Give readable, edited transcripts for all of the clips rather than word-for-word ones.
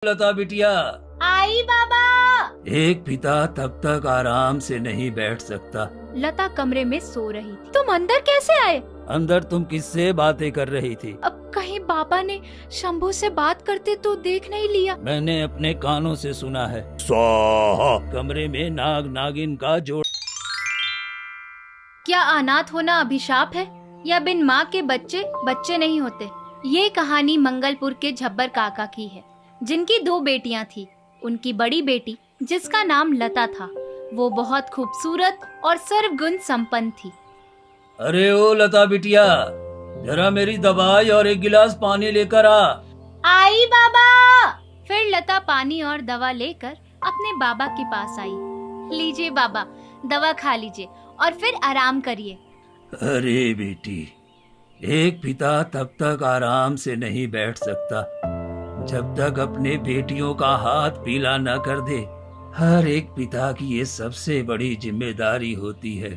लता बिटिया, आई बाबा। एक पिता तब तक आराम से नहीं बैठ सकता। लता कमरे में सो रही थी। तुम अंदर कैसे आए? अंदर तुम किससे बातें कर रही थी? अब कहीं बाबा ने शंभू से बात करते तो देख नहीं लिया? मैंने अपने कानों से सुना है। स्वाहा। कमरे में नाग नागिन का जोड़। क्या अनाथ होना अभिशाप है या बिन माँ के बच्चे बच्चे नहीं होते? ये कहानी मंगलपुर के झब्बर काका की है, जिनकी 2 बेटियां थी। उनकी बड़ी बेटी, जिसका नाम लता था, वो बहुत खूबसूरत और सर्वगुण संपन्न थी। अरे ओ लता बिटिया, जरा मेरी दवाई और एक गिलास पानी लेकर आ। आई बाबा। फिर लता पानी और दवा लेकर अपने बाबा के पास आई। लीजिए बाबा, दवा खा लीजिए और फिर आराम करिए। अरे बेटी, एक पिता तब तक आराम से नहीं बैठ सकता जब तक अपने बेटियों का हाथ पीला न कर दे। हर एक पिता की ये सबसे बड़ी जिम्मेदारी होती है।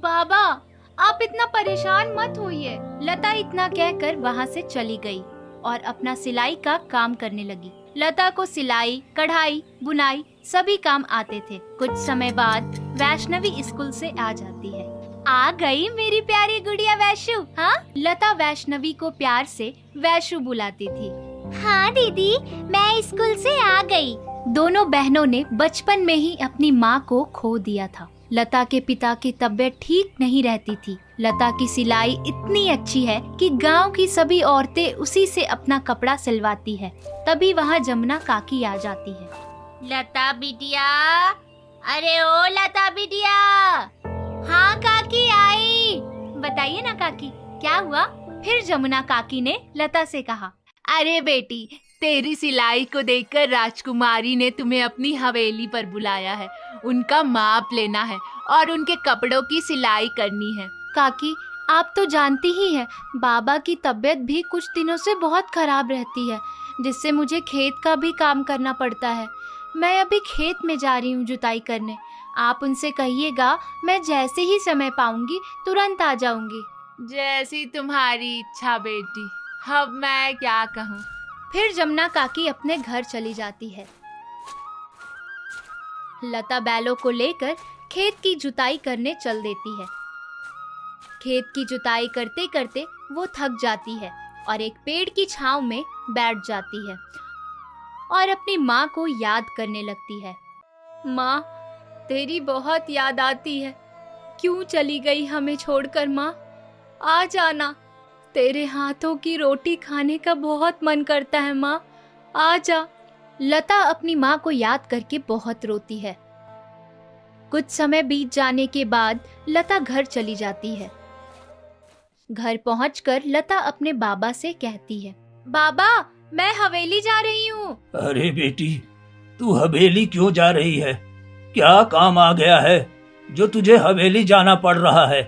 बाबा, आप इतना परेशान मत होइए। लता इतना कहकर वहाँ से चली गई और अपना सिलाई का काम करने लगी। लता को सिलाई, कढ़ाई, बुनाई सभी काम आते थे। कुछ समय बाद वैष्णवी स्कूल से आ जाती है। आ गई मेरी प्यारी गुड़िया वैशु। हाँ, लता वैष्णवी को प्यार से वैशु बुलाती थी। हाँ दीदी, मैं स्कूल से आ गई। दोनों बहनों ने बचपन में ही अपनी माँ को खो दिया था। लता के पिता की तबीयत ठीक नहीं रहती थी। लता की सिलाई इतनी अच्छी है कि गांव की सभी औरतें उसी से अपना कपड़ा सिलवाती है। तभी वहाँ जमुना काकी आ जाती है। लता बिटिया, अरे ओ लता बिटिया। हाँ काकी, आई। बताइए ना काकी, क्या हुआ? फिर जमुना काकी ने लता से कहा, अरे बेटी, तेरी सिलाई को देखकर राजकुमारी ने तुम्हें अपनी हवेली पर बुलाया है। उनका माप लेना है और उनके कपड़ों की सिलाई करनी है। काकी, आप तो जानती ही हैं, बाबा की तबीयत भी कुछ दिनों से बहुत खराब रहती है, जिससे मुझे खेत का भी काम करना पड़ता है। मैं अभी खेत में जा रही हूँ जुताई करने। आप उनसे कहिएगा, मैं जैसे ही समय पाऊंगी तुरंत आ जाऊंगी। जैसी तुम्हारी इच्छा बेटी, अब मैं क्या कहूँ। फिर जमुना काकी अपने घर चली जाती है। लता बैलों को लेकर खेत की जुताई करने चल देती है। खेत की जुताई करते करते वो थक जाती है और एक पेड़ की छांव में बैठ जाती है और अपनी माँ को याद करने लगती है। माँ, तेरी बहुत याद आती है। क्यों चली गई हमें छोड़कर माँ? आ जाना, तेरे हाथों की रोटी खाने का बहुत मन करता है माँ, आ जा। लता अपनी माँ को याद करके बहुत रोती है। कुछ समय बीत जाने के बाद लता घर चली जाती है। घर पहुंचकर लता अपने बाबा से कहती है, बाबा, मैं हवेली जा रही हूँ। अरे बेटी, तू हवेली क्यों जा रही है? क्या काम आ गया है जो तुझे हवेली जाना पड़ रहा है?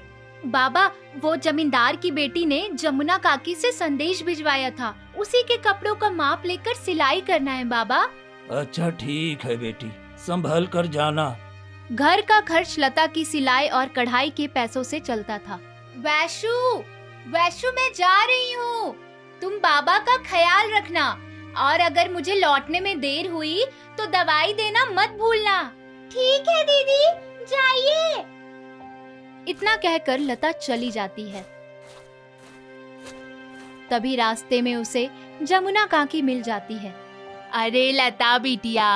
बाबा, वो जमींदार की बेटी ने जमुना काकी से संदेश भिजवाया था। उसी के कपड़ों का माप लेकर सिलाई करना है बाबा। अच्छा ठीक है बेटी, संभल कर जाना। घर का खर्च लता की सिलाई और कढ़ाई के पैसों से चलता था। वैशु, वैशु, मैं जा रही हूँ। तुम बाबा का ख्याल रखना और अगर मुझे लौटने में देर हुई तो दवाई देना मत भूलना। ठीक है दीदी, जाइए। इतना कहकर लता चली जाती है। तभी रास्ते में उसे जमुना काकी मिल जाती है। अरे लता बिटिया,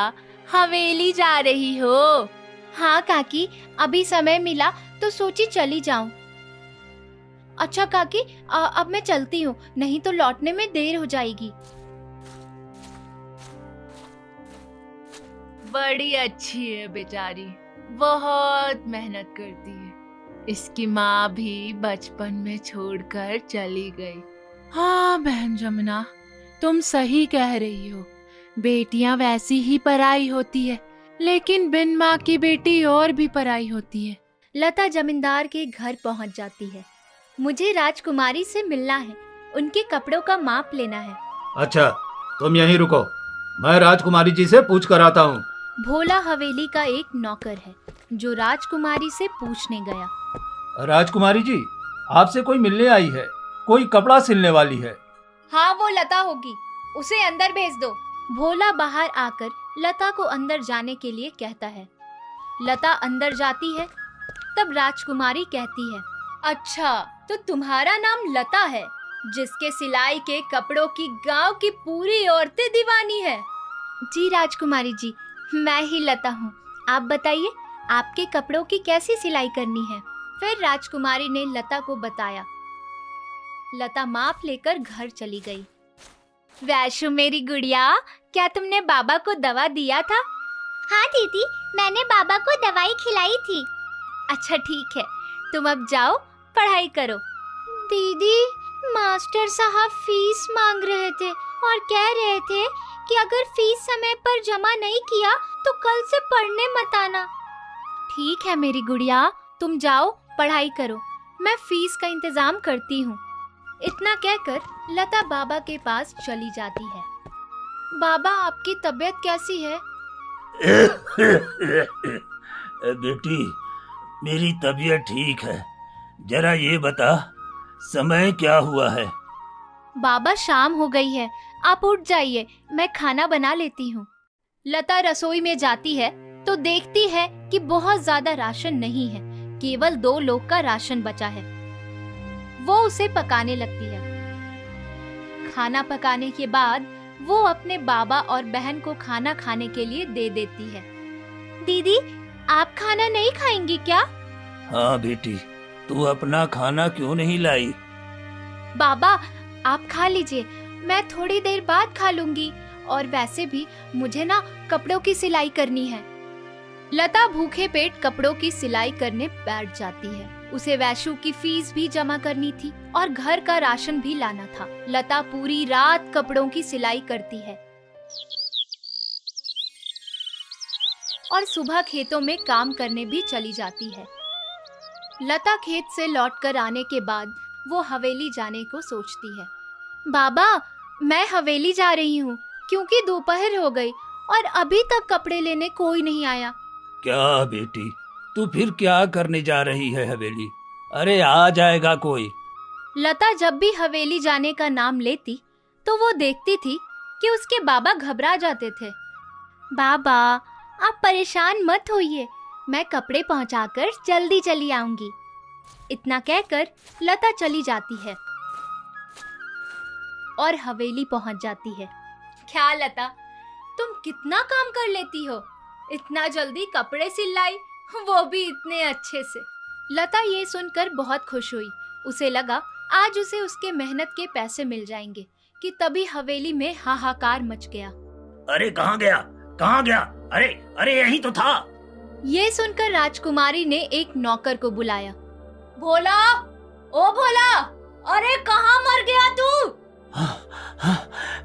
हवेली जा रही हो? हाँ काकी, अभी समय मिला तो सोची चली जाऊं। अच्छा काकी, अब मैं चलती हूँ, नहीं तो लौटने में देर हो जाएगी। बड़ी अच्छी है बेचारी, बहुत मेहनत करती है। इसकी माँ भी बचपन में छोड़कर चली गई। हाँ बहन जमुना, तुम सही कह रही हो। बेटियां वैसी ही पराई होती है, लेकिन बिन माँ की बेटी और भी पराई होती है। लता जमींदार के घर पहुंच जाती है। मुझे राजकुमारी से मिलना है, उनके कपड़ों का माप लेना है। अच्छा, तुम यहीं रुको, मैं राजकुमारी जी से पूछ कर आता हूँ। भोला हवेली का एक नौकर है जो राजकुमारी से पूछने गया। राजकुमारी जी, आपसे कोई मिलने आई है, कोई कपड़ा सिलने वाली है। हाँ, वो लता होगी, उसे अंदर भेज दो। भोला बाहर आकर लता को अंदर जाने के लिए कहता है। लता अंदर जाती है। तब राजकुमारी कहती है, अच्छा तो तुम्हारा नाम लता है, जिसके सिलाई के कपड़ों की गांव की पूरी औरतें दीवानी है। जी राजकुमारी जी, मैं ही लता हूँ। आप बताइए, आपके कपड़ों की कैसी सिलाई करनी है? फिर राजकुमारी ने लता को बताया। लता माप लेकर घर चली गई। वैशु मेरी गुड़िया, क्या तुमने बाबा को दवा दिया था? हाँ दीदी, मैंने बाबा को दवाई खिलाई थी। अच्छा ठीक है, तुम अब जाओ, पढ़ाई करो। दीदी, मास्टर साहब फीस मांग रहे थे और कह रहे थे कि अगर फीस समय पर जमा नहीं किया तो कल से पढ़ने मत आना। ठीक है मेरी गुड़िया, तुम जाओ, पढ़ाई करो, मैं फीस का इंतजाम करती हूँ। इतना कहकर लता बाबा के पास चली जाती है। बाबा, आपकी तबीयत कैसी है? बेटी, मेरी तबीयत ठीक है। जरा ये बता, समय क्या हुआ है? बाबा, शाम हो गई है, आप उठ जाइए, मैं खाना बना लेती हूँ। लता रसोई में जाती है तो देखती है कि बहुत ज्यादा राशन नहीं है, केवल 2 लोग का राशन बचा है। वो उसे पकाने लगती है। खाना पकाने के बाद वो अपने बाबा और बहन को खाना खाने के लिए दे देती है। दीदी, आप खाना नहीं खाएंगी क्या? हाँ बेटी, तू अपना खाना क्यों नहीं लाई? बाबा, आप खा लीजिए, मैं थोड़ी देर बाद खा लूंगी, और वैसे भी मुझे ना कपड़ों की सिलाई करनी है। लता भूखे पेट कपड़ों की सिलाई करने बैठ जाती है। उसे वैशु की फीस भी जमा करनी थी और घर का राशन भी लाना था। लता पूरी रात कपड़ों की सिलाई करती है और सुबह खेतों में काम करने भी चली जाती है। लता खेत से लौटकर आने के बाद वो हवेली जाने को सोचती है। बाबा, मैं हवेली जा रही हूँ क्योंकि दोपहर हो गई और अभी तक कपड़े लेने कोई नहीं आया। क्या बेटी, तू फिर क्या करने जा रही है हवेली? अरे आ जाएगा कोई। लता जब भी हवेली जाने का नाम लेती तो वो देखती थी कि उसके बाबा घबरा जाते थे। बाबा, आप परेशान मत होइए, मैं कपड़े पहुंचाकर जल्दी चली आऊंगी। इतना कहकर लता चली जाती है और हवेली पहुंच जाती है। क्या लता, तुम कितना काम कर लेती हो? इतना जल्दी कपड़े सिलाई, वो भी इतने अच्छे से। लता ये सुनकर बहुत खुश हुई। उसे लगा आज उसे उसके मेहनत के पैसे मिल जाएंगे कि तभी हवेली में हाहाकार मच गया। अरे कहाँ गया, कहाँ गया? अरे अरे यही तो था। ये सुनकर राजकुमारी ने एक नौकर को बुलाया। भोला, ओ भोला, अरे कहाँ मर गया तू?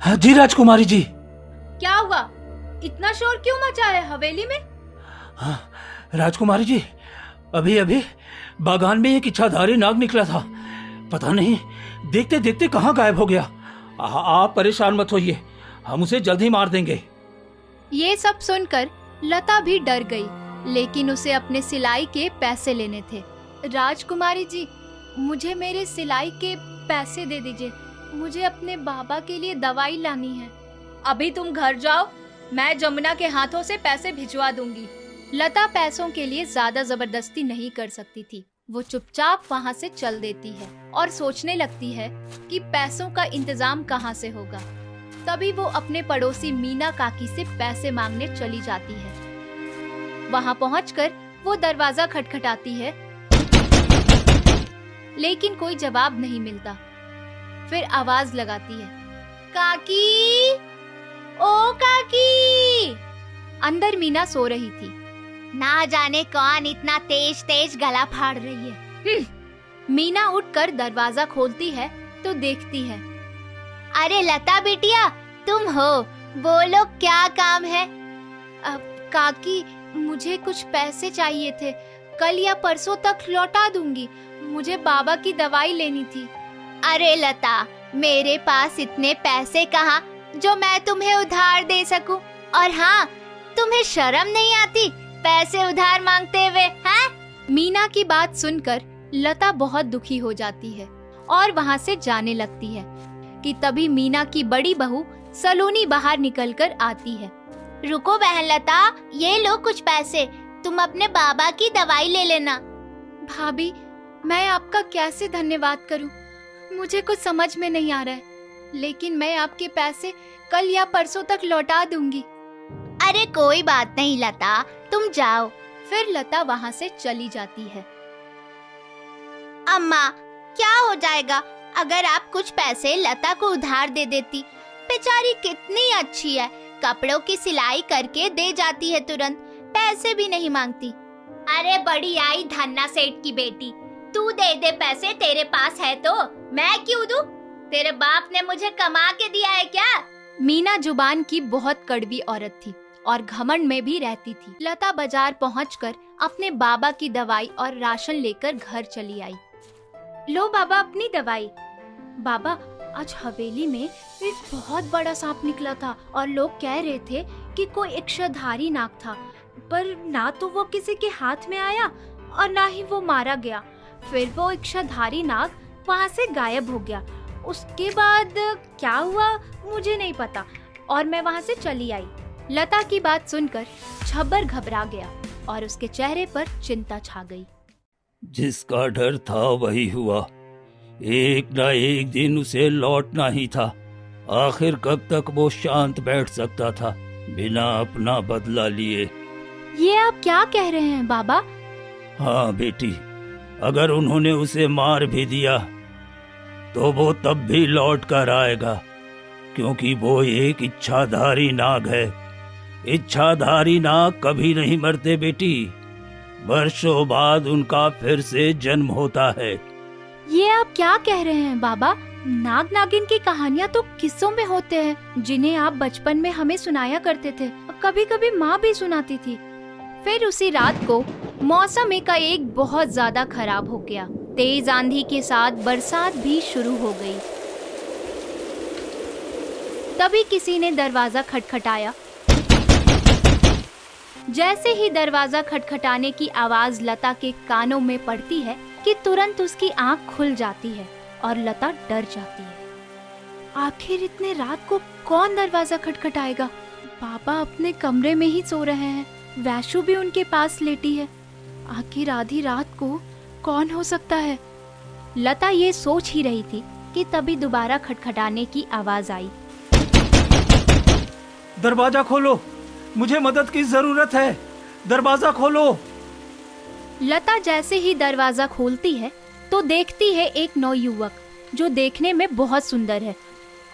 हाँ जी राजकुमारी जी। क्या हुआ, इतना शोर क्यों मचा है हवेली में? हाँ राजकुमारी जी, अभी अभी बागान में एक इच्छाधारी नाग निकला था, पता नहीं देखते देखते कहाँ गायब हो गया। आप परेशान मत होइए, हम उसे जल्द ही मार देंगे। ये सब सुनकर लता भी डर गई, लेकिन उसे अपने सिलाई के पैसे लेने थे। राजकुमारी जी, मुझे मेरे सिलाई के पैसे दे दीजिए, मुझे अपने बाबा के लिए दवाई लानी है। अभी तुम घर जाओ, मैं जमुना के हाथों से पैसे भिजवा दूंगी। लता पैसों के लिए ज्यादा जबरदस्ती नहीं कर सकती थी। वो चुपचाप वहाँ से चल देती है और सोचने लगती है कि पैसों का इंतजाम कहाँ से होगा। तभी वो अपने पड़ोसी मीना काकी से पैसे मांगने चली जाती है। वहाँ पहुंचकर वो दरवाजा खटखटाती है, लेकिन कोई जवाब नहीं मिलता। फिर आवाज लगाती है, काकी, ओ काकी। अंदर मीना सो रही थी। ना जाने कौन इतना तेज तेज गला फाड़ रही है। मीना उठकर दरवाजा खोलती है तो देखती है, अरे लता बिटिया, तुम हो, बोलो क्या काम है? काकी, मुझे कुछ पैसे चाहिए थे, कल या परसों तक लौटा दूंगी, मुझे बाबा की दवाई लेनी थी। अरे लता, मेरे पास इतने पैसे कहाँ जो मैं तुम्हें उधार दे सकूं? और हाँ, तुम्हें शर्म नहीं आती पैसे उधार मांगते हुए? हैं? मीना की बात सुनकर लता बहुत दुखी हो जाती है और वहाँ से जाने लगती है कि तभी मीना की बड़ी बहू सलोनी बाहर निकलकर आती है। रुको बहन लता, ये लो कुछ पैसे, तुम अपने बाबा की दवाई ले लेना। भाभी, मैं आपका कैसे धन्यवाद करूं? मुझे कुछ समझ में नहीं आ रहा है, लेकिन मैं आपके पैसे कल या परसों तक लौटा दूंगी। अरे कोई बात नहीं लता, तुम जाओ। फिर लता वहाँ से चली जाती है। अम्मा, क्या हो जाएगा अगर आप कुछ पैसे लता को उधार दे देती? बेचारी कितनी अच्छी है, कपड़ों की सिलाई करके दे जाती है तुरंत, पैसे भी नहीं मांगती। अरे बड़ी आई धन्ना सेठ की बेटी, तू दे दे पैसे, तेरे पास है तो मैं क्यों दूं? तेरे बाप ने मुझे कमा के दिया है क्या? मीना जुबान की बहुत कड़वी औरत थी और घमंड में भी रहती थी। लता बाजार पहुंचकर अपने बाबा की दवाई और राशन लेकर घर चली आई। लो बाबा अपनी दवाई। बाबा, आज हवेली में एक बहुत बड़ा सांप निकला था और लोग कह रहे थे कि कोई इच्छाधारी नाग था, पर ना तो वो किसी के हाथ में आया और ना ही वो मारा गया। फिर वो इच्छाधारी नाग वहाँ से गायब हो गया। उसके बाद क्या हुआ मुझे नहीं पता और मैं वहाँ से चली आई। लता की बात सुनकर छब्बर घबरा गया और उसके चेहरे पर चिंता छा गई। जिसका डर था वही हुआ। एक ना एक दिन उसे लौटना ही था। आखिर कब तक वो शांत बैठ सकता था बिना अपना बदला लिए? ये आप क्या कह रहे हैं बाबा? हाँ बेटी, अगर उन्होंने उसे मार भी दिया तो वो तब भी लौट कर आएगा, क्योंकि वो एक इच्छाधारी नाग है। इच्छाधारी नाग कभी नहीं मरते बेटी, वर्षों बाद उनका फिर से जन्म होता है। ये आप क्या कह रहे हैं बाबा? नाग नागिन की कहानियाँ तो किस्सों में होते हैं, जिन्हें आप बचपन में हमें सुनाया करते थे, कभी कभी माँ भी सुनाती थी। फिर उसी रात को मौसम एकाएक बहुत ज्यादा खराब हो गया। तेज आंधी के साथ बरसात भी शुरू हो गई। तभी किसी ने दरवाजा खटखटाया। जैसे ही दरवाजा खटखटाने की आवाज लता के कानों में पड़ती है कि तुरंत उसकी आंख खुल जाती है और लता डर जाती है। आखिर इतने रात को कौन दरवाजा खटखटाएगा? पापा अपने कमरे में ही सो रहे हैं, वैशु भी उनके पास लेटी है। आखिर आधी रात को कौन हो सकता है? लता ये सोच ही रही थी कि तभी दोबारा खटखटाने की आवाज आई। दरवाजा खोलो, मुझे मदद की जरूरत है, दरवाजा खोलो। लता जैसे ही दरवाजा खोलती है तो देखती है एक नौयुवक जो देखने में बहुत सुंदर है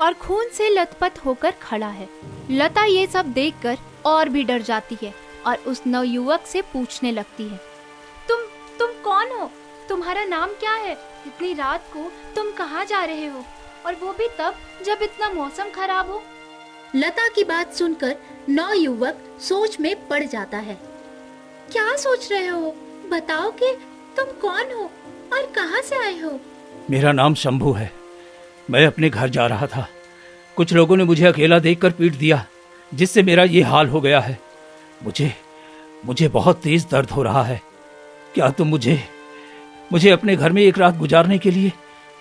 और खून से लथपथ होकर खड़ा है। लता ये सब देखकर और भी डर जाती है और उस नवयुवक से पूछने लगती है, तुम कौन हो? तुम्हारा नाम क्या है? इतनी रात को तुम कहाँ जा रहे हो, और वो भी तब जब इतना मौसम खराब हो? लता की बात सुनकर नौयुवक सोच में पड़ जाता है। क्या सोच रहे हो? बताओ कि तुम कौन हो और कहाँ से आए हो? मेरा नाम शंभू है। मैं अपने घर जा रहा था। कुछ लोगों ने मुझे अकेला देखकर पीट दिया, जिससे मेरा ये हाल हो गया है। मुझे बहुत तेज दर्द हो रहा है। क्या तुम मुझे अपने घर में एक रात गुजारने के लिए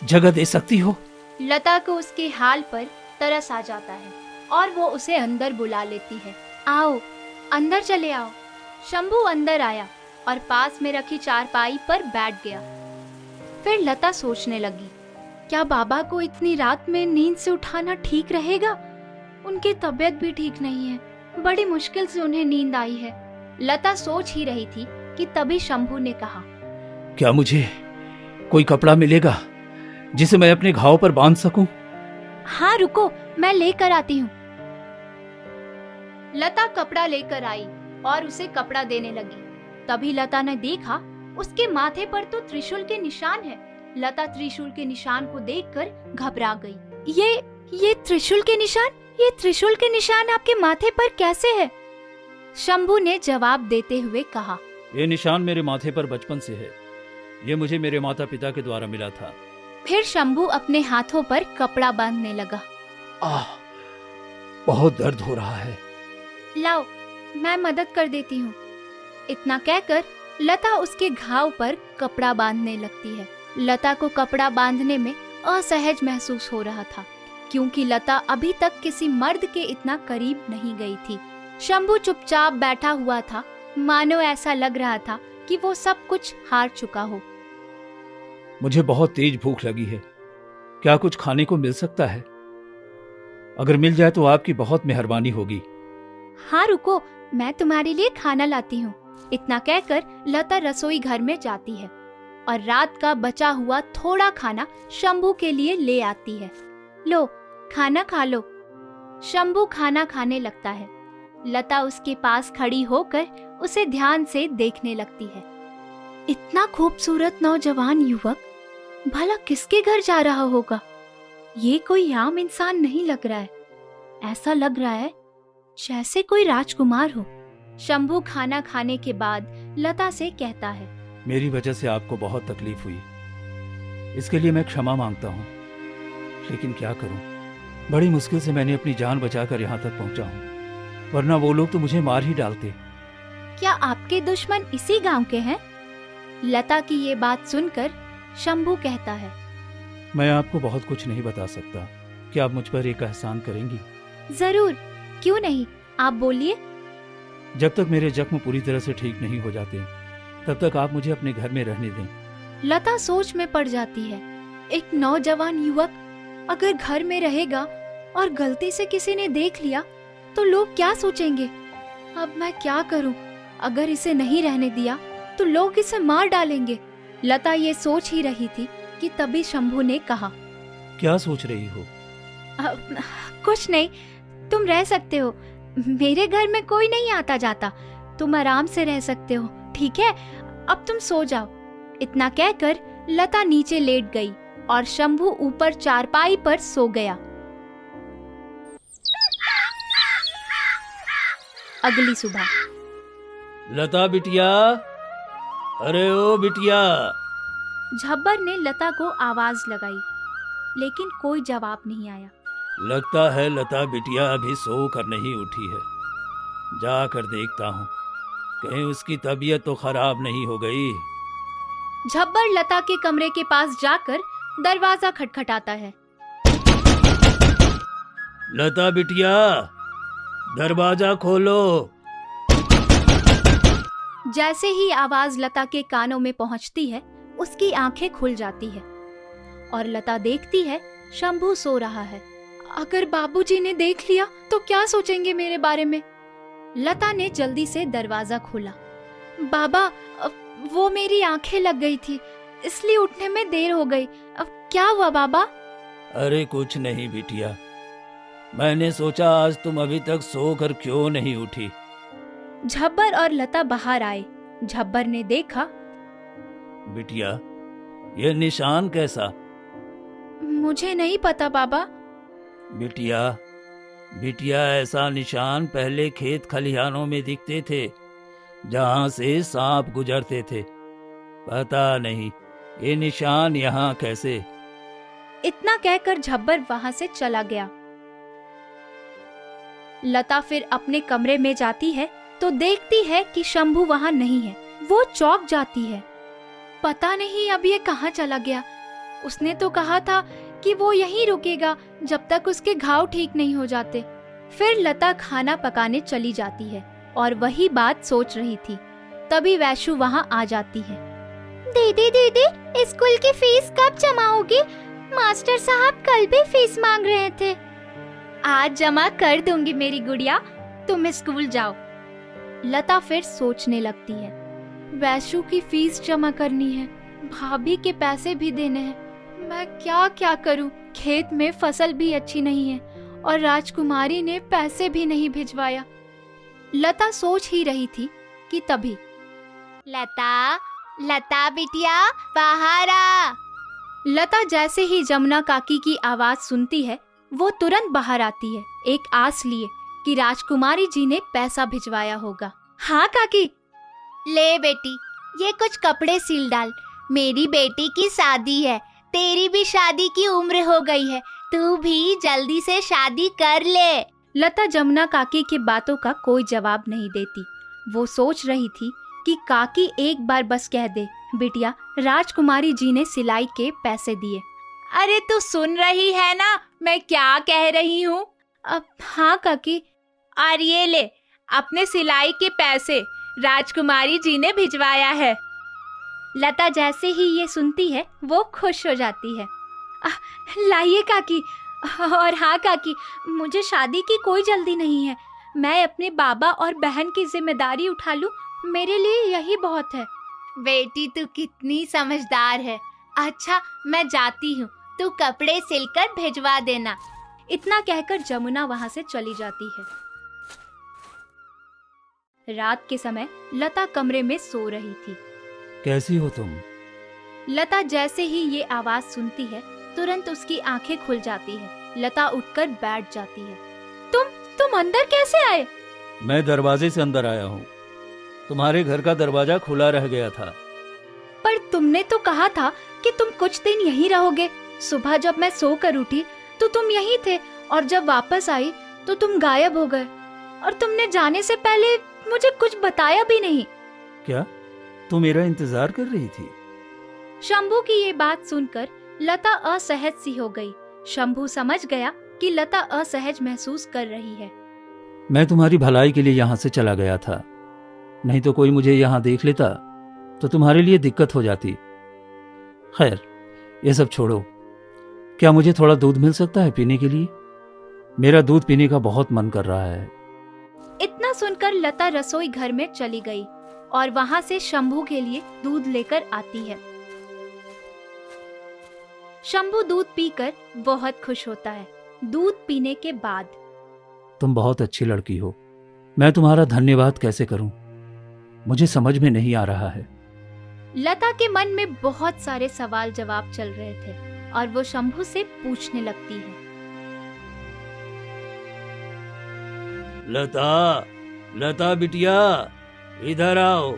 जगह दे सकती हो? लता को उसके हाल पर तरस आ जाता है और वो उसे अंदर बुला लेती है। आओ, अंदर चले आओ। शंभू अंदर आया और पास में रखी चारपाई पर बैठ गया। फिर लता सोचने लगी, क्या बाबा को इतनी रात में नींद से उठाना ठीक रहेगा? उनकी तबीयत भी ठीक नहीं है, बड़ी मुश्किल से उन्हें नींद आई है। लता सोच ही रही थी कि तभी शंभू ने कहा, क्या मुझे कोई कपड़ा मिलेगा जिसे मैं अपने घाव पर बांध सकूं? हाँ रुको, मैं लेकर आती हूँ। लता कपड़ा लेकर आई और उसे कपड़ा देने लगी। तभी लता ने देखा उसके माथे पर तो त्रिशूल के निशान है। लता त्रिशूल के निशान को देखकर घबरा गई। ये त्रिशूल के निशान? ये त्रिशूल के निशान आपके माथे पर कैसे है? शंभू ने जवाब देते हुए कहा, ये निशान मेरे माथे पर बचपन से है। ये मुझे मेरे माता पिता के द्वारा मिला था। फिर शंभू अपने हाथों पर कपड़ा बांधने लगा। बहुत दर्द हो रहा है। लाओ, मैं मदद कर देती हूँ। इतना कहकर लता उसके घाव पर कपड़ा बांधने लगती है। लता को कपड़ा बांधने में असहज महसूस हो रहा था, क्योंकि लता अभी तक किसी मर्द के इतना करीब नहीं गई थी। शंभू चुपचाप बैठा हुआ था, मानो ऐसा लग रहा था कि वो सब कुछ हार चुका हो। मुझे बहुत तेज भूख लगी है, क्या कुछ खाने को मिल सकता है? अगर मिल जाए तो आपकी बहुत मेहरबानी होगी। हाँ रुको, मैं तुम्हारे लिए खाना लाती हूँ। इतना कहकर लता रसोई घर में जाती है और रात का बचा हुआ थोड़ा खाना शंभू के लिए ले आती है। लो, खाना खा लो। शंभू खाना खाने लगता है। लता उसके पास खड़ी होकर उसे ध्यान से देखने लगती है। इतना खूबसूरत नौजवान युवक भला किसके घर जा रहा होगा? ये कोई आम इंसान नहीं लग रहा है, ऐसा लग रहा है जैसे कोई राजकुमार हो। शंभू खाना खाने के बाद लता से कहता है, मेरी वजह से आपको बहुत तकलीफ हुई, इसके लिए मैं क्षमा मांगता हूँ। लेकिन क्या करूँ, बड़ी मुश्किल से मैंने अपनी जान बचाकर यहाँ तक पहुँचा हूँ, वरना वो लोग तो मुझे मार ही डालते। क्या आपके दुश्मन इसी गांव के हैं? लता की ये बात सुनकर शंभू कहता है, मैं आपको बहुत कुछ नहीं बता सकता, क्या आप मुझ पर एक एहसान करेंगी? जरूर, क्यों नहीं, आप बोलिए। जब तक मेरे जख्म पूरी तरह से ठीक नहीं हो जाते तब तक आप मुझे अपने घर में रहने दें। लता सोच में पड़ जाती है। एक नौजवान युवक अगर घर में रहेगा और गलती से किसी ने देख लिया तो लोग क्या सोचेंगे? अब मैं क्या करूं? अगर इसे नहीं रहने दिया तो लोग इसे मार डालेंगे। लता ये सोच ही रही थी कि तभी शंभू ने कहा, क्या सोच रही हो? कुछ नहीं, तुम रह सकते हो, मेरे घर में कोई नहीं आता जाता, तुम आराम से रह सकते हो, ठीक है? अब तुम सो जाओ। इतना कहकर लता नीचे लेट गई और शंभू ऊपर चारपाई पर सो गया। अगली सुबह, लता बिटिया, अरे ओ बिटिया। झब्बर ने लता को आवाज लगाई, लेकिन कोई जवाब नहीं आया। लगता है लता बिटिया अभी सो कर नहीं उठी है, जाकर देखता हूँ, कहीं उसकी तबीयत तो खराब नहीं हो गई। झब्बर लता के कमरे के पास जाकर दरवाजा खटखटाता है। लता बिटिया, दरवाजा खोलो। जैसे ही आवाज लता के कानों में पहुंचती है, उसकी आंखें खुल जाती है और लता देखती है शंभू सो रहा है। अगर बाबूजी ने देख लिया तो क्या सोचेंगे मेरे बारे में? लता ने जल्दी से दरवाजा खोला। बाबा, वो मेरी आंखें लग गई थी, इसलिए उठने में देर हो गई। अब क्या हुआ बाबा? अरे कुछ नहीं बिटिया, मैंने सोचा आज तुम अभी तक सोकर क्यों नहीं उठी। झब्बर और लता बाहर आए। झब्बर ने देखा। बिटिया, ये निशान कैसा? मुझे नहीं पता बाबा। बिटिया, बिटिया, ऐसा निशान पहले खेत खलिहानों में दिखते थे, जहाँ से सांप गुजरते थे। पता नहीं ये निशान यहाँ कैसे। इतना कहकर झब्बर वहां से चला गया। लता फिर अपने कमरे में जाती है तो देखती है कि शंभू वहां नहीं है। वो चौंक जाती है। पता नहीं अब ये कहाँ चला गया। उसने तो कहा था कि वो यहीं रुकेगा जब तक उसके घाव ठीक नहीं हो जाते। फिर लता खाना पकाने चली जाती है और वही बात सोच रही थी। तभी वैशु वहां आ जाती है। दीदी दीदी, स्कूल की फीस कब जमा होगी? मास्टर साहब कल भी फीस मांग रहे थे। आज जमा कर दूंगी मेरी गुड़िया, तुम स्कूल जाओ। लता फिर सोचने लगती है, वैशु की फीस जमा करनी है, भाभी के पैसे भी देने हैं, मैं क्या क्या करूं? खेत में फसल भी अच्छी नहीं है और राजकुमारी ने पैसे भी नहीं भिजवाया। लता सोच ही रही थी कि तभी लता, लता बिटिया, बाहर आ। लता जैसे ही जमुना काकी की आवाज सुनती है, वो तुरंत बाहर आती है, एक आस लिए कि राजकुमारी जी ने पैसा भिजवाया होगा। हाँ काकी। ले बेटी, ये कुछ कपड़े सिल डाल, मेरी बेटी की शादी है, तेरी भी शादी की उम्र हो गई है, तू भी जल्दी से शादी कर ले। लता जमुना काकी की बातों का कोई जवाब नहीं देती। वो सोच रही थी कि काकी एक बार बस कह दे, बिटिया राजकुमारी जी ने सिलाई के पैसे दिए, अरे तू सुन रही है ना मैं क्या कह रही हूँ? अब हाँ काकी। और ये ले अपने सिलाई के पैसे राजकुमारी जी ने भिजवाया है। लता जैसे ही ये सुनती है वो खुश हो जाती है। लाइए काकी। और हाँ काकी, मुझे शादी की कोई जल्दी नहीं है। मैं अपने बाबा और बहन की जिम्मेदारी उठा लूं, मेरे लिए यही बहुत है। बेटी तू कितनी समझदार है। अच्छा मैं जाती हूँ, तू कपड़े सिलकर भिजवा देना। इतना कहकर जमुना वहां से चली जाती है। रात के समय लता कमरे में सो रही थी। कैसी हो तुम? लता जैसे ही ये आवाज सुनती है तुरंत उसकी आंखें खुल जाती है। लता उठकर बैठ जाती है। तुम अंदर कैसे आए? मैं दरवाजे से अंदर आया हूँ। तुम्हारे घर का दरवाजा खुला रह गया था। पर तुमने तो कहा था कि तुम कुछ दिन यहीं रहोगे। सुबह जब मैं सोकर उठी तो तुम यहीं थे और जब वापस आई तो तुम गायब हो गए और तुमने जाने से पहले मुझे कुछ बताया भी नहीं। क्या तू मेरा इंतजार कर रही थी? शंभू की ये बात सुनकर लता असहज सी हो गई। शंभू समझ गया कि लता असहज महसूस कर रही है। मैं तुम्हारी भलाई के लिए यहाँ से चला गया था, नहीं तो कोई मुझे यहाँ देख लेता तो तुम्हारे लिए दिक्कत हो जाती। खैर ये सब छोड़ो, क्या मुझे थोड़ा दूध मिल सकता है पीने के लिए? मेरा दूध पीने का बहुत मन कर रहा है। इतना सुनकर लता रसोई घर में चली गई और वहां से शंभू के लिए दूध लेकर आती है। शंभू दूध पीकर बहुत खुश होता है। दूध पीने के बाद तुम बहुत अच्छी लड़की हो। मैं तुम्हारा धन्यवाद कैसे करूं, मुझे समझ में नहीं आ रहा है। लता के मन में बहुत सारे सवाल जवाब चल रहे थे और वो शंभू से पूछने लगती है। लता बिटिया, इधर आओ।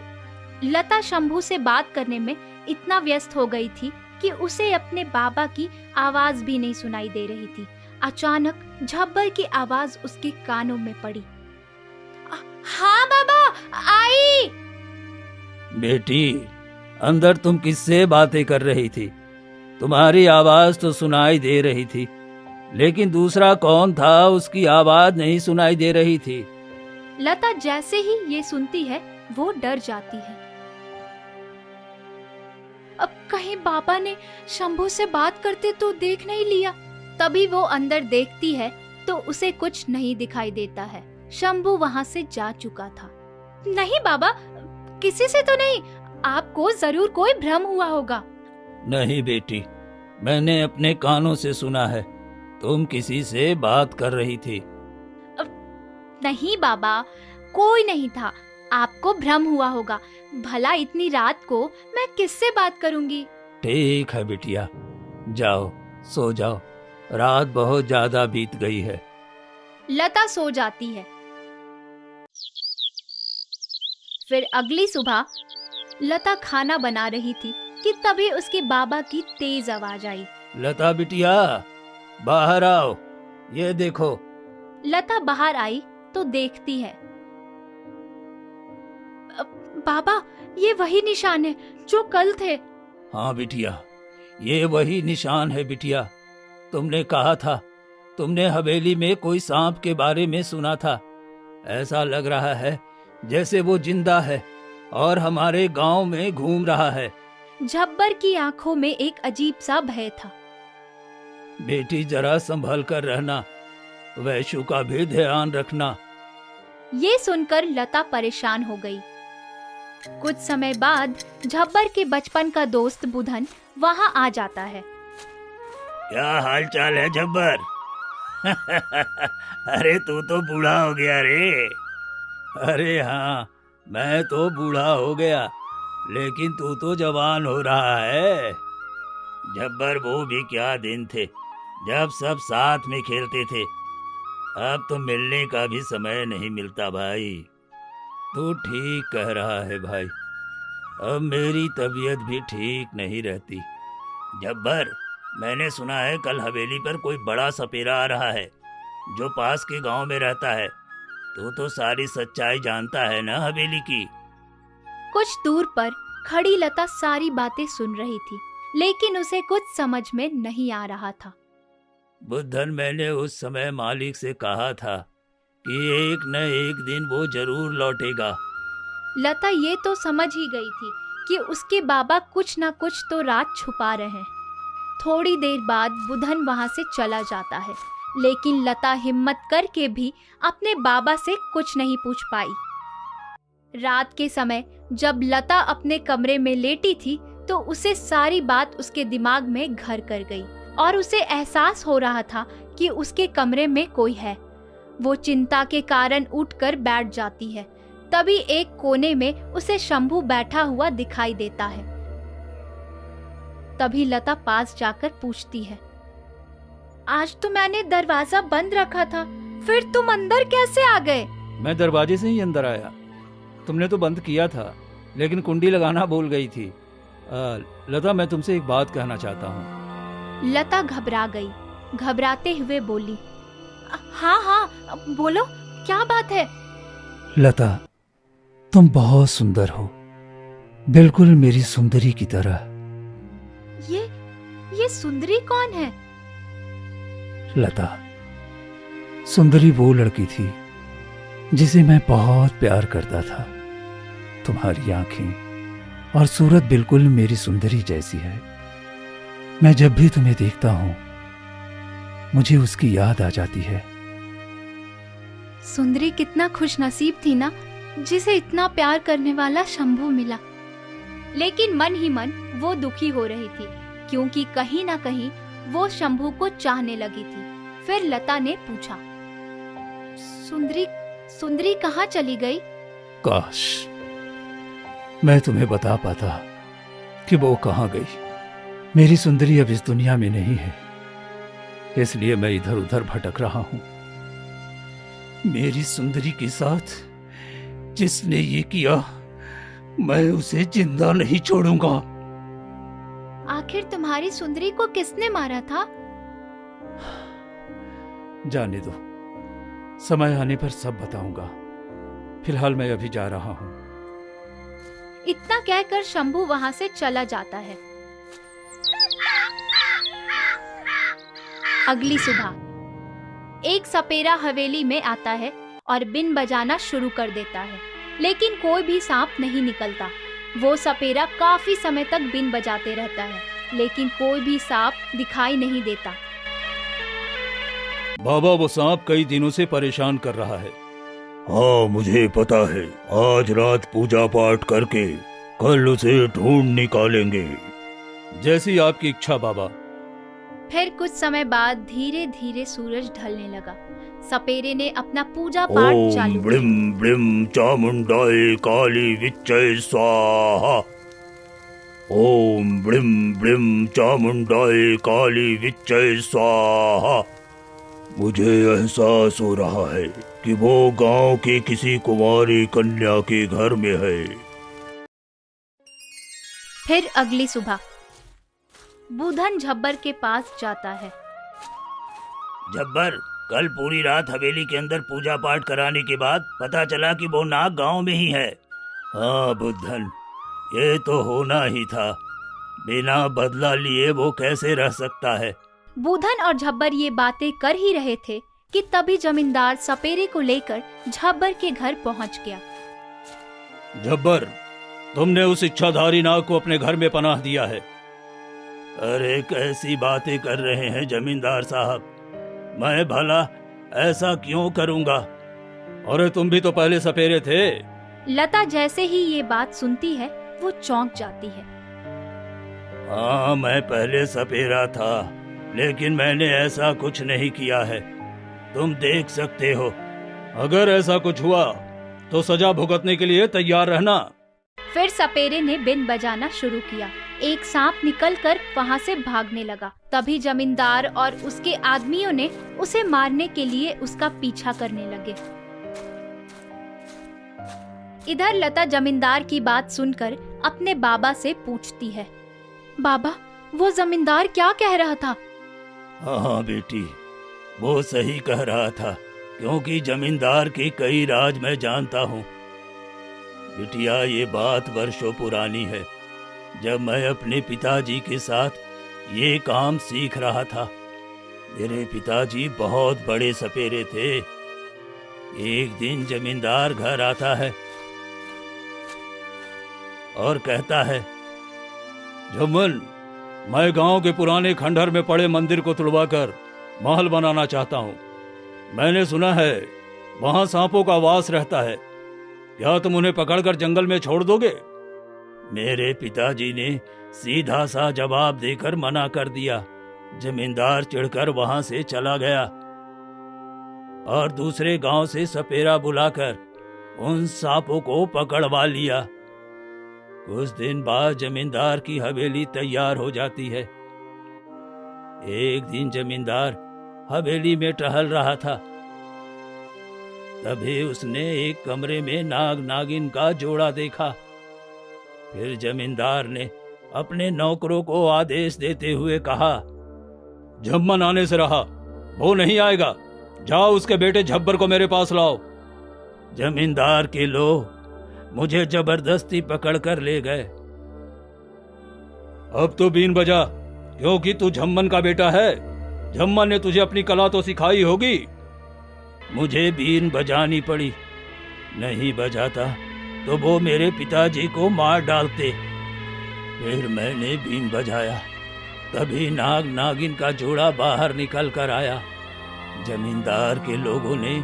लता शंभू से बात करने में इतना व्यस्त हो गई थी कि उसे अपने बाबा की आवाज भी नहीं सुनाई दे रही थी। अचानक झब्बर की आवाज उसके कानों में पड़ी। हाँ बाबा, आई। बेटी, अंदर तुम किससे बातें कर रही थी? तुम्हारी आवाज तो सुनाई दे रही थी, लेकिन दूसरा कौन था उसकी आवाज नहीं सुनाई दे रही थी। लता जैसे ही ये सुनती है वो डर जाती है। अब कहीं बाबा ने शंभू से बात करते तो देख नहीं लिया। तभी वो अंदर देखती है तो उसे कुछ नहीं दिखाई देता है। शंभू वहां से जा चुका था। नहीं बाबा, किसी से तो नहीं। आपको जरूर कोई भ्रम हुआ होगा। नहीं बेटी, मैंने अपने कानों से सुना है, तुम किसी से बात कर रही थी। नहीं बाबा, कोई नहीं था। आपको भ्रम हुआ होगा। भला इतनी रात को मैं किससे बात करूंगी? ठीक है बिटिया, जाओ सो जाओ, रात बहुत ज्यादा बीत गई है। लता सो जाती है। फिर अगली सुबह लता खाना बना रही थी कि तभी उसके बाबा की तेज आवाज आई। लता बिटिया, बाहर आओ, ये देखो। लता बाहर आई तो देखती है। बाबा, ये वही निशान है जो कल थे। हाँ बिटिया, ये वही निशान है बिटिया। तुमने कहा था, तुमने हवेली में कोई सांप के बारे में सुना था। ऐसा लग रहा है जैसे वो जिंदा है और हमारे गांव में घूम रहा है। झब्बर की आंखों में एक अजीब सा भय था। बेटी जरा संभल कर रहना, वैशु का भी ध्यान रखना। ये सुनकर लता परेशान हो गई। कुछ समय बाद झब्बर के बचपन का दोस्त बुधन वहां आ जाता है। क्या हाल चाल है झब्बर? अरे तू तो बूढ़ा हो गया रे। अरे हाँ, मैं तो बूढ़ा हो गया, लेकिन तू तो जवान हो रहा है। झब्बर, वो भी क्या दिन थे जब सब साथ में खेलते थे। अब तो मिलने का भी समय नहीं मिलता भाई। तू ठीक कह रहा है भाई, अब मेरी तबीयत भी ठीक नहीं रहती। झब्बर, मैंने सुना है कल हवेली पर कोई बड़ा सपेरा आ रहा है जो पास के गांव में रहता है। तू तो सारी सच्चाई जानता है ना हवेली की। कुछ दूर पर खड़ी लता सारी बातें सुन रही थी। लेकिन उसे कुछ समझ में नहीं आ रहा था। बुद्धन, मैंने उस समय मालिक से कहा था कि एक न एक दिन वो जरूर लौटेगा। लता ये तो समझ ही गई थी कि उसके बाबा कुछ ना कुछ तो राज छुपा रहे हैं। थोड़ी देर बाद बुधन वहां से चला जाता है, लेकिन लता हिम्मत करके भी अपने बाबा से कुछ नहीं पूछ पाई। रात के समय जब लता अपने कमरे में लेटी थी तो उसे सारी बात उसके दिमाग में घर कर गई और उसे एहसास हो रहा था कि उसके कमरे में कोई है। वो चिंता के कारण उठकर बैठ जाती है। तभी एक कोने में उसे शंभू बैठा हुआ दिखाई देता है। तभी लता पास जाकर पूछती है, आज तो मैंने दरवाजा बंद रखा था, फिर तुम अंदर कैसे आ गए? मैं दरवाजे से ही अंदर आया। तुमने तो बंद किया था, लेकिन कुंडी लगाना भूल गई थी। लता, मैं तुमसे एक बात कहना चाहता हूँ। लता घबरा गई। घबराते हुए बोली, हाँ हाँ बोलो, क्या बात है? लता, तुम बहुत सुंदर हो, बिल्कुल मेरी सुंदरी की तरह। ये सुंदरी कौन है? लता, सुंदरी वो लड़की थी जिसे मैं बहुत प्यार करता था। तुम्हारी आंखें और सूरत बिल्कुल मेरी सुंदरी जैसी है। मैं जब भी तुम्हें देखता हूं मुझे उसकी याद आ जाती है। सुंदरी कितना खुशनसीब थी ना, जिसे इतना प्यार करने वाला शंभू मिला। लेकिन मन ही मन वो दुखी हो रही थी, क्योंकि कहीं ना कहीं वो शंभू को चाहने लगी थी। फिर लता ने पूछा, सुंदरी कहाँ चली गई? काश मैं तुम्हें बता पाता कि वो कहाँ गई। मेरी सुंदरी अब इस दुनिया में नहीं है, इसलिए मैं इधर उधर भटक रहा हूं। मेरी सुंदरी के साथ जिसने ये किया, मैं उसे जिंदा नहीं छोड़ूंगा। आखिर तुम्हारी सुंदरी को किसने मारा था? जाने दो, समय आने पर सब बताऊंगा। फिलहाल मैं अभी जा रहा हूं। इतना कहकर शंभू वहां से चला जाता है। अगली सुबह एक सपेरा हवेली में आता है और बिन बजाना शुरू कर देता है, लेकिन कोई भी सांप नहीं निकलता। वो सपेरा काफी समय तक बिन बजाते रहता है, लेकिन कोई भी सांप दिखाई नहीं देता। बाबा, वो सांप कई दिनों से परेशान कर रहा है। हाँ, मुझे पता है। आज रात पूजा पाठ करके कल उसे ढूंढ निकालेंगे। जैसी आपकी इच्छा बाबा। फिर कुछ समय बाद धीरे धीरे सूरज ढलने लगा। सपेरे ने अपना पूजा पाठ ओम चालू ब्लिम किया। ब्लिम चामुंडाय काली विच्चय स्वाहा। ओम ब्लिम ब्लिम चामुंडाय काली विच्चय स्वाहा। मुझे एहसास हो रहा है कि वो गांव की किसी कुंवारी कन्या के घर में है। फिर अगली सुबह बुधन झब्बर के पास जाता है। जब्बर, कल पूरी रात हवेली के अंदर पूजा पाठ कराने के बाद पता चला कि वो नाग गांव में ही है। हाँ बुद्धन, ये तो होना ही था। बिना बदला लिए वो कैसे रह सकता है? बुधन और झब्बर ये बातें कर ही रहे थे कि तभी जमींदार सपेरे को लेकर झब्बर के घर पहुंच गया। जब्बर, तुमने उस इच्छाधारी नाग को अपने घर में पनाह दिया है। अरे कैसी बातें कर रहे हैं जमींदार साहब, मैं भला ऐसा क्यों करूंगा? अरे तुम भी तो पहले सपेरे थे। लता जैसे ही ये बात सुनती है वो चौंक जाती है। हाँ, मैं पहले सपेरा था, लेकिन मैंने ऐसा कुछ नहीं किया है। तुम देख सकते हो। अगर ऐसा कुछ हुआ तो सजा भुगतने के लिए तैयार रहना। फिर सपेरे ने बिन बजाना शुरू किया। एक सांप निकलकर वहां से भागने लगा। तभी जमींदार और उसके आदमियों ने उसे मारने के लिए उसका पीछा करने लगे। इधर लता जमींदार की बात सुनकर अपने बाबा से पूछती है, बाबा, वो जमींदार क्या कह रहा था? हाँ बेटी, वो सही कह रहा था, क्योंकि जमींदार के कई राज मैं जानता हूँ। बिटिया, ये बात वर्षों पुरानी है। जब मैं अपने पिताजी के साथ ये काम सीख रहा था। मेरे पिताजी बहुत बड़े सपेरे थे। एक दिन जमींदार घर आता है और कहता है, झम्मन, मैं गांव के पुराने खंडहर में पड़े मंदिर को तुड़वाकर महल बनाना चाहता हूँ। मैंने सुना है वहां सांपों का वास रहता है। क्या तुम उन्हें पकड़कर जंगल में छोड़ दोगे? मेरे पिताजी ने सीधा सा जवाब देकर मना कर दिया। जमींदार चिढ़कर वहां से चला गया और दूसरे गांव से सपेरा बुलाकर उन सांपों को पकड़वा लिया। कुछ दिन बाद जमींदार की हवेली तैयार हो जाती है। एक दिन जमींदार हवेली में टहल रहा था। तभी उसने एक कमरे में नाग नागिन का जोड़ा देखा। फिर जमींदार ने अपने नौकरों को आदेश देते हुए कहा, झम्मन आने से रहा, वो नहीं आएगा। जाओ उसके बेटे झब्बर को मेरे पास लाओ। जमींदार के लोग मुझे जबरदस्ती पकड़कर ले गए। अब तो बीन बजा, क्योंकि तू झम्मन का बेटा है। झम्मन ने तुझे अपनी कला तो सिखाई होगी। मुझे बीन बजानी पड़ी। नहीं बजाता तो वो मेरे पिताजी को मार डालते। फिर मैंने बीन बजाया। तभी नाग नागिन का जोड़ा बाहर निकल कर आया। जमींदार के लोगों ने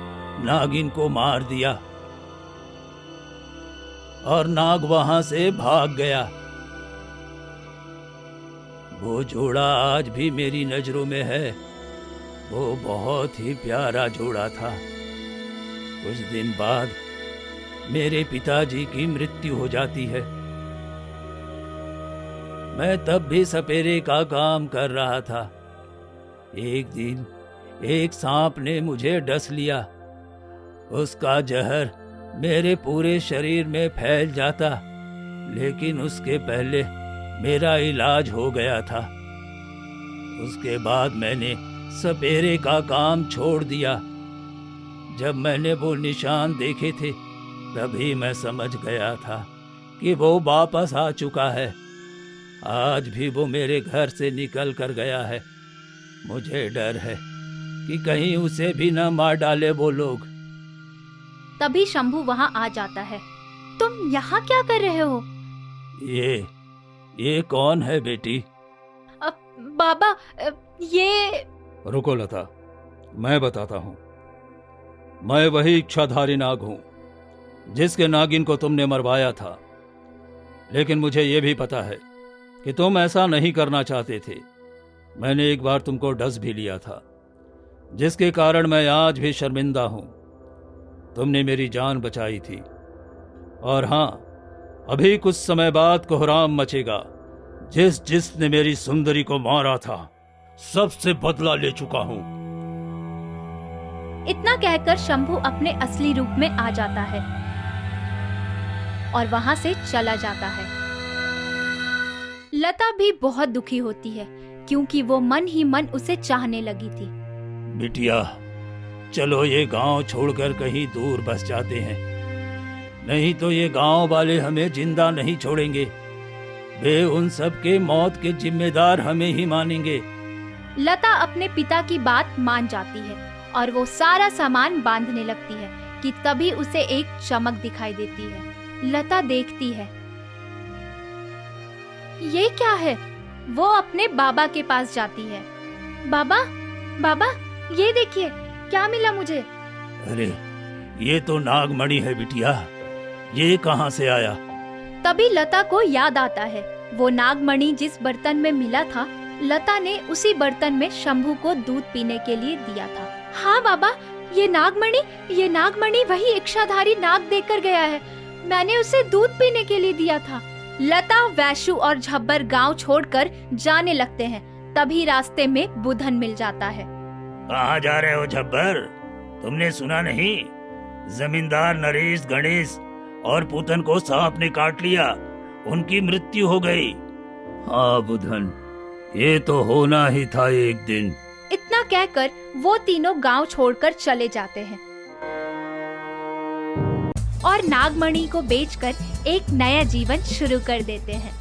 नागिन को मार दिया और नाग वहां से भाग गया। वो जोड़ा आज भी मेरी नजरों में है। वो बहुत ही प्यारा जोड़ा था। कुछ दिन बाद मेरे पिताजी की मृत्यु हो जाती है। मैं तब भी सपेरे का काम कर रहा था। एक दिन एक सांप ने मुझे डस लिया। उसका जहर मेरे पूरे शरीर में फैल जाता, लेकिन उसके पहले मेरा इलाज हो गया था। उसके बाद मैंने सपेरे का काम छोड़ दिया। जब मैंने वो निशान देखे थे, तभी मैं समझ गया था कि वो वापस आ चुका है। आज भी वो मेरे घर से निकल कर गया है। मुझे डर है कि कहीं उसे भी न मार डाले वो लोग। तभी शंभू वहां आ जाता है। तुम यहाँ क्या कर रहे हो? ये कौन है बेटी? बाबा, ये... रुको लता, मैं बताता हूँ। मैं वही इच्छाधारी नाग हूँ जिसके नागिन को तुमने मरवाया था। लेकिन मुझे ये भी पता है कि तुम ऐसा नहीं करना चाहते थे। मैंने एक बार तुमको डस भी लिया था, जिसके कारण मैं आज भी शर्मिंदा हूँ। तुमने मेरी जान बचाई थी। और हाँ, अभी कुछ समय बाद कोहराम मचेगा। जिसने मेरी सुंदरी को मारा था, सबसे बदला ले चुका हूँ। इतना कहकर शंभू अपने असली रूप में आ जाता है और वहां से चला जाता है। लता भी बहुत दुखी होती है, क्योंकि वो मन ही मन उसे चाहने लगी थी। बिटिया, चलो ये गांव छोड़कर कहीं दूर बस जाते हैं। नहीं तो ये गांव वाले हमें जिंदा नहीं छोड़ेंगे। वे उन सब के मौत के जिम्मेदार हमें ही मानेंगे। लता अपने पिता की बात मान जाती है और वो सारा सामान बांधने लगती है कि तभी उसे एक चमक दिखाई देती है। लता देखती है, ये क्या है? वो अपने बाबा के पास जाती है। बाबा, बाबा, ये देखिए, क्या मिला मुझे? अरे, ये तो नागमणि है बिटिया। ये कहाँ से आया? तभी लता को याद आता है, वो नागमणि जिस बर्तन में मिला था, लता ने उसी बर्तन में शंभू को दूध पीने के लिए दिया था। हाँ बाबा, ये नागमणि वही इच्छाधारी नाग देकर गया है। मैंने उसे दूध पीने के लिए दिया था। लता, वैशु और झब्बर गांव छोड़कर जाने लगते हैं। तभी रास्ते में बुधन मिल जाता है। कहाँ जा रहे हो झब्बर? तुमने सुना नहीं? जमींदार नरेश, गणेश और पूतन को सांप ने काट लिया। उनकी मृत्यु हो गई। हाँ बुधन, ये तो होना ही था एक दिन। इतना कहकर वो तीनों गांव छोड़कर चले जाते हैं और नागमणि को बेचकर एक नया जीवन शुरू कर देते हैं।